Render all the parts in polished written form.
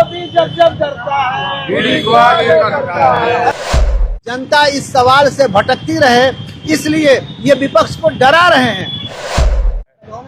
मोदी जब जब डरता है ईडी को आगे करता है। जनता इस सवाल से भटकती रहे, इसलिए ये विपक्ष को डरा रहे हैं।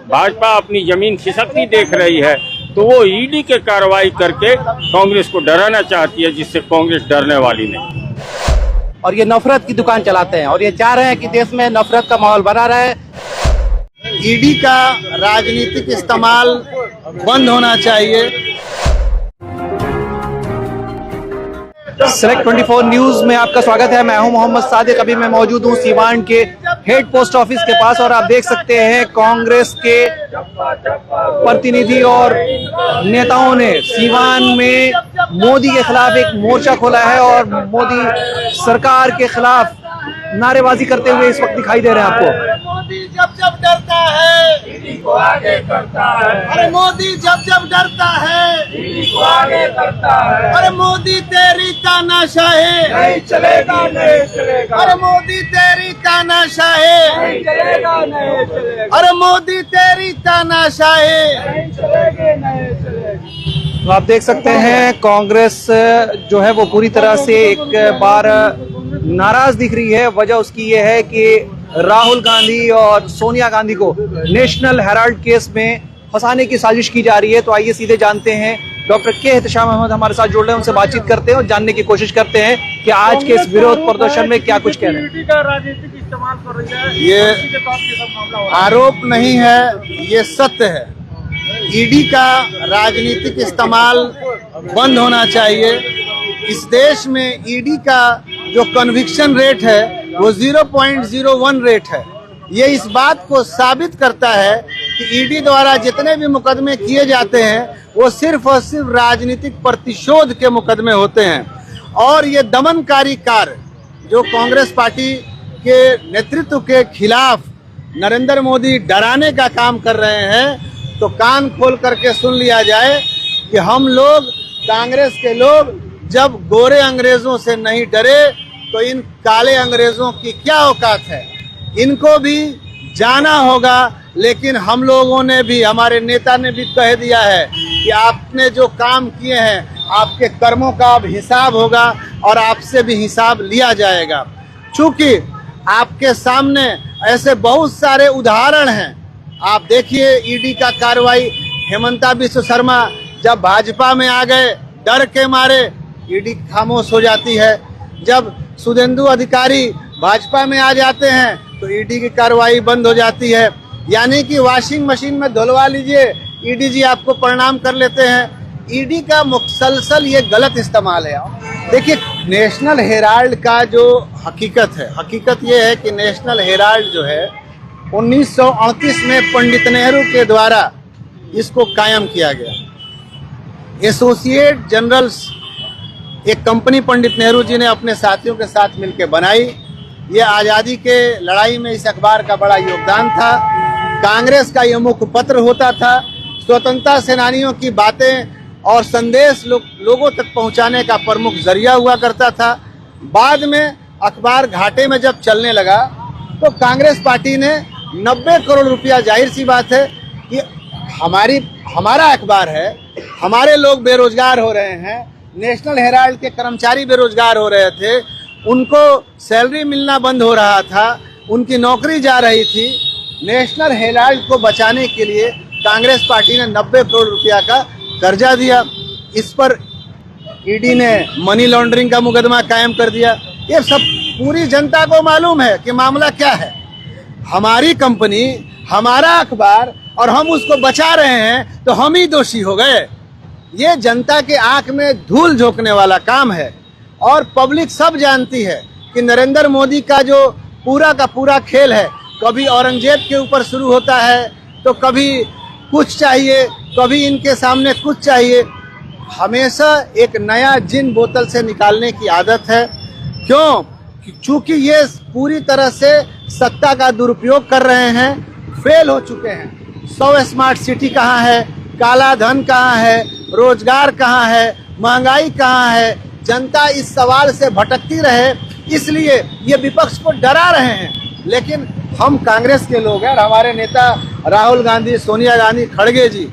भाजपा अपनी जमीन खिसकती देख रही है तो वो ईडी के कार्रवाई करके कांग्रेस को डराना चाहती है, जिससे कांग्रेस डरने वाली नहीं। और ये नफरत की दुकान चलाते हैं और ये चाह रहे हैं कि देश में नफरत का माहौल बना रहे। ईडी का राजनीतिक इस्तेमाल बंद होना चाहिए। सेलेक्ट 24 न्यूज में आपका स्वागत है। मैं हूं मोहम्मद सादिक। अभी मैं मौजूद हूं सीवान के हेड पोस्ट ऑफिस के पास और आप देख सकते हैं कांग्रेस के प्रतिनिधि और नेताओं ने सीवान में मोदी के खिलाफ एक मोर्चा खोला है और मोदी सरकार के खिलाफ नारेबाजी करते हुए इस वक्त दिखाई दे रहे हैं आपको। मोदी जब जब डरता है ईडी को आगे करता है। अरे मोदी जब जब डरता है ईडी को आगे करता है। अरे मोदी तेरी तानाशाही नहीं चलेगा, नहीं चलेगा। अरे मोदी तेरी तानाशाही नहीं चलेगा, नहीं चलेगा। अरे मोदी तेरी तानाशाही। नहीं चलेगी, नहीं चलेगी। तो आप देख सकते हैं कांग्रेस जो है वो पूरी तरह से एक बार नाराज दिख रही है। वजह उसकी ये है कि राहुल गांधी और सोनिया गांधी को नेशनल हेराल्ड केस में फंसाने की साजिश की जा रही है। तो आइए सीधे जानते हैं, डॉक्टर के एहतशाम अहमद हमारे साथ जुड़ रहे हैं, उनसे बातचीत करते हैं और जानने की कोशिश करते हैं कि आज के इस विरोध प्रदर्शन में क्या कुछ कह रहे हैं। ईडी का राजनीतिक इस्तेमाल कर रही है, ये आरोप नहीं है, ये सत्य है। ईडी का राजनीतिक इस्तेमाल बंद होना चाहिए। इस देश में ईडी का जो कन्विक्शन रेट है वो 0.01 रेट है। ये इस बात को साबित करता है कि ईडी द्वारा जितने भी मुकदमे किए जाते हैं वो सिर्फ और सिर्फ राजनीतिक प्रतिशोध के मुकदमे होते हैं। और ये दमनकारी कार्य जो कांग्रेस पार्टी के नेतृत्व के खिलाफ नरेंद्र मोदी डराने का काम कर रहे हैं, तो कान खोल करके सुन लिया जाए कि हम लोग कांग्रेस के लोग जब गोरे अंग्रेजों से नहीं डरे तो इन काले अंग्रेजों की क्या औकात है। इनको भी जाना होगा, लेकिन हम लोगों ने भी, हमारे नेता ने भी कह दिया है कि आपने जो काम किए हैं आपके कर्मों का अब हिसाब होगा और आपसे भी हिसाब लिया जाएगा। चूंकि आपके सामने ऐसे बहुत सारे उदाहरण हैं। आप देखिए ईडी का कार्रवाई, हेमंता बिश्व शर्मा जब भाजपा में आ गए डर के मारे ईडी खामोश हो जाती है। जब सुधेंदु अधिकारी भाजपा में आ जाते हैं तो ईडी की कार्रवाई बंद हो जाती है। यानी कि वॉशिंग मशीन में धुलवा लीजिए, ईडी जी आपको प्रणाम कर लेते हैं। ईडी का मुसलसल ये गलत इस्तेमाल है। देखिए नेशनल हेराल्ड का जो हकीकत ये है कि नेशनल हेराल्ड जो है 1938 में पंडित नेहरू के द्वारा इसको कायम किया गया। एसोसिएट जनरल्स एक कंपनी पंडित नेहरू जी ने अपने साथियों के साथ मिलकर बनाई। ये आज़ादी के लड़ाई में इस अखबार का बड़ा योगदान था। कांग्रेस का ये मुखपत्र होता था। स्वतंत्रता सेनानियों की बातें और संदेश लोगों तक पहुंचाने का प्रमुख जरिया हुआ करता था। बाद में अखबार घाटे में जब चलने लगा तो कांग्रेस पार्टी ने 90 करोड़ रुपया, जाहिर सी बात है कि हमारा अखबार है, हमारे लोग बेरोजगार हो रहे हैं, नेशनल हेराल्ड के कर्मचारी बेरोजगार हो रहे थे, उनको सैलरी मिलना बंद हो रहा था, उनकी नौकरी जा रही थी। नेशनल हेराल्ड को बचाने के लिए कांग्रेस पार्टी ने 90 करोड़ रुपया का कर्जा दिया। इस पर ईडी ने मनी लॉन्ड्रिंग का मुकदमा कायम कर दिया। ये सब पूरी जनता को मालूम है कि मामला क्या है। हमारी कंपनी, हमारा अखबार, और हम उसको बचा रहे हैं तो हम ही दोषी हो गए। ये जनता के आंख में धूल झोंकने वाला काम है। और पब्लिक सब जानती है कि नरेंद्र मोदी का जो पूरा का पूरा खेल है, कभी औरंगजेब के ऊपर शुरू होता है तो कभी कुछ चाहिए, कभी इनके सामने कुछ चाहिए। हमेशा एक नया जिन बोतल से निकालने की आदत है। क्यों? चूंकि ये पूरी तरह से सत्ता का दुरुपयोग कर रहे हैं, फेल हो चुके हैं। 100 स्मार्ट सिटी कहाँ है, काला धन कहाँ है, रोजगार कहाँ है, महंगाई कहाँ है। जनता इस सवाल से भटकती रहे, इसलिए ये विपक्ष को डरा रहे हैं। लेकिन हम कांग्रेस के लोग हैं और हमारे नेता राहुल गांधी, सोनिया गांधी, खड़गे जी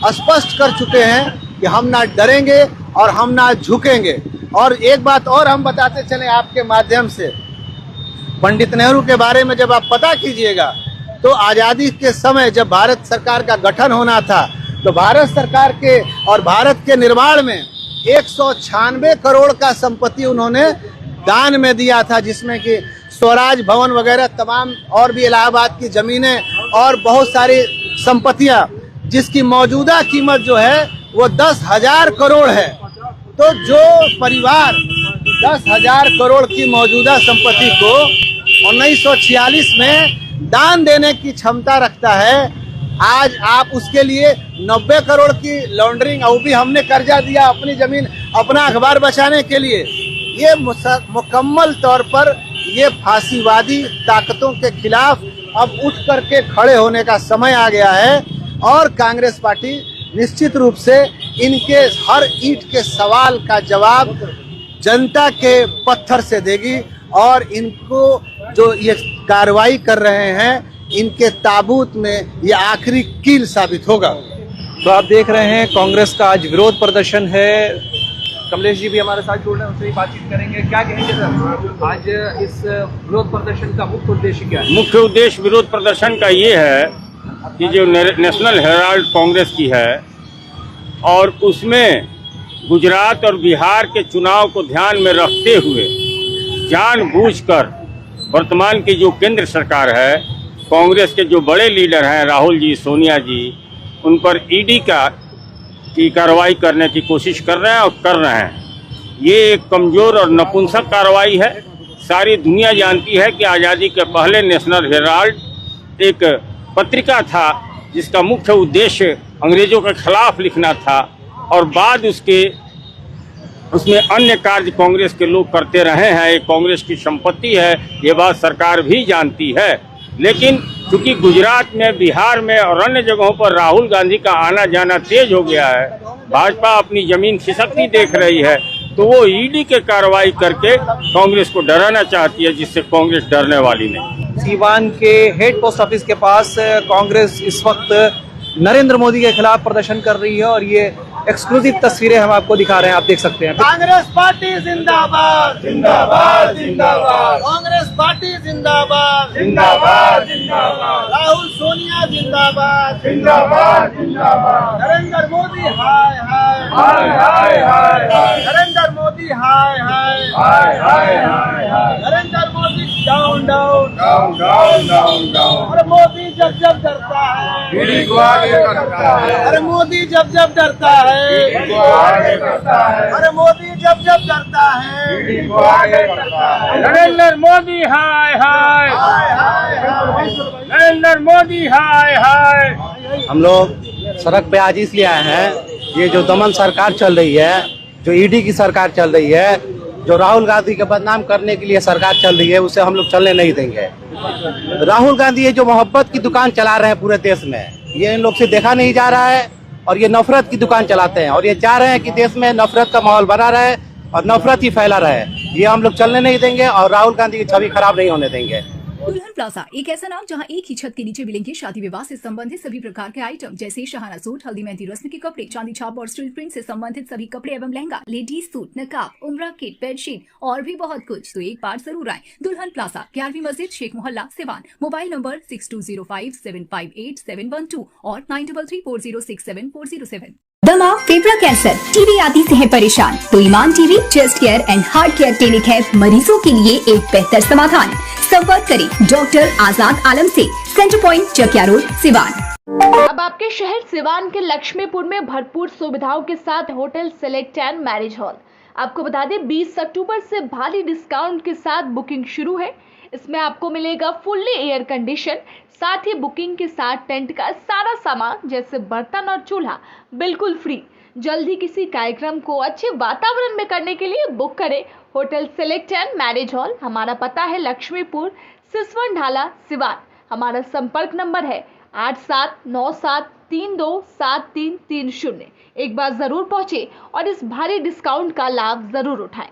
स्पष्ट कर चुके हैं कि हम ना डरेंगे और हम ना झुकेंगे। और एक बात और हम बताते चले आपके माध्यम से, पंडित नेहरू के बारे में जब आप पता कीजिएगा तो आज़ादी के समय जब भारत सरकार का गठन होना था तो भारत सरकार के और भारत के निर्माण में 196 करोड़ का संपत्ति उन्होंने दान में दिया था, जिसमें कि स्वराज भवन वगैरह तमाम और भी इलाहाबाद की जमीनें और बहुत सारी संपत्तियां, जिसकी मौजूदा कीमत जो है वो 10,000 करोड़ है। तो जो परिवार 10,000 करोड़ की मौजूदा संपत्ति को 1946 में दान देने की क्षमता रखता है, आज आप उसके लिए 90 करोड़ की लॉन्ड्रिंग, और भी हमने कर्जा दिया अपनी जमीन अपना अखबार बचाने के लिए, ये मुकम्मल तौर पर ये फांसीवादी ताकतों के खिलाफ अब उठ करके खड़े होने का समय आ गया है। और कांग्रेस पार्टी निश्चित रूप से इनके हर ईंट के सवाल का जवाब जनता के पत्थर से देगी और इनको जो ये कार्रवाई कर रहे हैं इनके ताबूत में ये आखिरी कील साबित होगा। तो आप देख रहे हैं कांग्रेस का आज विरोध प्रदर्शन है। कमलेश जी भी हमारे साथ जुड़ रहे हैं, उनसे ही बातचीत करेंगे। क्या कहेंगे सर, आज इस विरोध प्रदर्शन का मुख्य उद्देश्य क्या है? मुख्य उद्देश्य विरोध प्रदर्शन का ये है कि जो नेशनल हेराल्ड कांग्रेस की है और उसमें गुजरात और बिहार के चुनाव को ध्यान में रखते हुए जानबूझकर वर्तमान की जो केंद्र सरकार है, कांग्रेस के जो बड़े लीडर हैं राहुल जी, सोनिया जी, उन पर ईडी की कार्रवाई करने की कोशिश कर रहे हैं और कर रहे हैं। ये एक कमज़ोर और नपुंसक कार्रवाई है। सारी दुनिया जानती है कि आज़ादी के पहले नेशनल हेराल्ड एक पत्रिका था जिसका मुख्य उद्देश्य अंग्रेज़ों के खिलाफ लिखना था और बाद उसमें अन्य कार्य कांग्रेस के लोग करते रहे हैं। ये कांग्रेस की संपत्ति है, ये बात सरकार भी जानती है। लेकिन चूंकि गुजरात में, बिहार में और अन्य जगहों पर राहुल गांधी का आना जाना तेज हो गया है, भाजपा अपनी जमीन खिसकती देख रही है, तो वो ईडी के कार्रवाई करके कांग्रेस को डराना चाहती है, जिससे कांग्रेस डरने वाली नहीं। सीवान के हेड पोस्ट ऑफिस के पास कांग्रेस इस वक्त नरेंद्र मोदी के खिलाफ प्रदर्शन कर रही है और ये एक्सक्लूसिव तस्वीरें हम आपको दिखा रहे हैं, आप देख सकते हैं। कांग्रेस पार्टी जिंदाबाद जिंदाबाद जिंदाबाद, कांग्रेस पार्टी जिंदाबाद जिंदाबाद जिंदाबाद, राहुल सोनिया जिंदाबाद जिंदाबाद जिंदाबाद, नरेंद्र मोदी हाय हाय हाय हाय हाय हाय, नरेंद्र मोदी हाय हाय हाय हाय हाय हाय, Narendra Modi down down down down down down, और मोदी जब जब डरता है ईडी को आगे करता है, अरे मोदी जब जब डरता है ईडी को आगे करता है, अरे मोदी जब जब डरता है ईडी को आगे करता है, नरेंद्र मोदी हाय हाय, नरेंद्र मोदी हाय हाय। हम लोग सड़क पे आज इसलिए आए हैं, ये जो दमन सरकार चल रही है, जो ईडी की सरकार चल रही है, जो राहुल गांधी के बदनाम करने के लिए सरकार चल रही है, उसे हम लोग चलने नहीं देंगे। राहुल गांधी ये जो मोहब्बत की दुकान चला रहे हैं पूरे देश में, ये इन लोग से देखा नहीं जा रहा है और ये नफरत की दुकान चलाते हैं और ये चाह रहे हैं कि देश में नफरत का माहौल बना रहे और नफरत ही फैला रहे। ये हम लोग चलने नहीं देंगे और राहुल गांधी की छवि खराब नहीं होने देंगे। दुल्हन प्लाजा एक ऐसा नाम जहां एक ही छत के नीचे मिलेंगे शादी विवाह से संबंधित सभी प्रकार के आइटम, जैसे शहाना सूट, हल्दी मेहंदी रस्म के कपड़े, चांदी छाप और स्टील प्रिंट से संबंधित सभी कपड़े एवं लहंगा, लेडीज सूट, नकाब, उम्रा किट, बेडशीट और भी बहुत कुछ। तो एक बार जरूर आए दुल्हन प्लाजा, 11वीं मस्जिद, शेख मोहल्ला, सिवान। मोबाइल नंबर 6205758712 और 9334067407। दमा, फेफड़ा कैंसर, टीबी आदि से है परेशान तो Iman TB chest care and heart care clinic है मरीजों के लिए एक बेहतर समाधान। संपर्क करें डॉक्टर आजाद आलम से, centre point, Chakiya road, Siwan. अब आपके शहर सिवान के लक्ष्मीपुर में भरपूर सुविधाओं के साथ hotel select and marriage hall. आपको बता दें 20 अक्टूबर से भारी डिस्काउंट के साथ बुकिंग शुरू है। इसमें आपको मिलेगा फुल्ली एयर कंडीशन, साथ ही बुकिंग के साथ टेंट का सारा सामान जैसे बर्तन और चूल्हा बिल्कुल फ्री। जल्द ही किसी कार्यक्रम को अच्छे वातावरण में करने के लिए बुक करें hotel select and marriage hall. हमारा पता है लक्ष्मीपुर, सिसवन ढाला, सिवान। हमारा संपर्क नंबर है 8797327330। एक बार जरूर पहुंचे और इस भारी डिस्काउंट का लाभ जरूर उठाएं।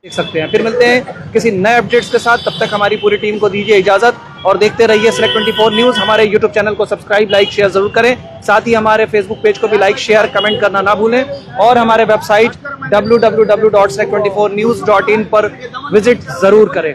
देख सकते हैं। फिर मिलते हैं किसी नए अपडेट्स के साथ, तब तक हमारी पूरी टीम को दीजिए इजाजत और देखते रहिए Select 24 न्यूज़। हमारे यूट्यूब चैनल को सब्सक्राइब, लाइक, शेयर जरूर करें। साथ ही हमारे फेसबुक पेज को भी लाइक, शेयर, कमेंट करना ना भूलें और हमारे वेबसाइट www.sec24news.in पर विजिट जरूर करें।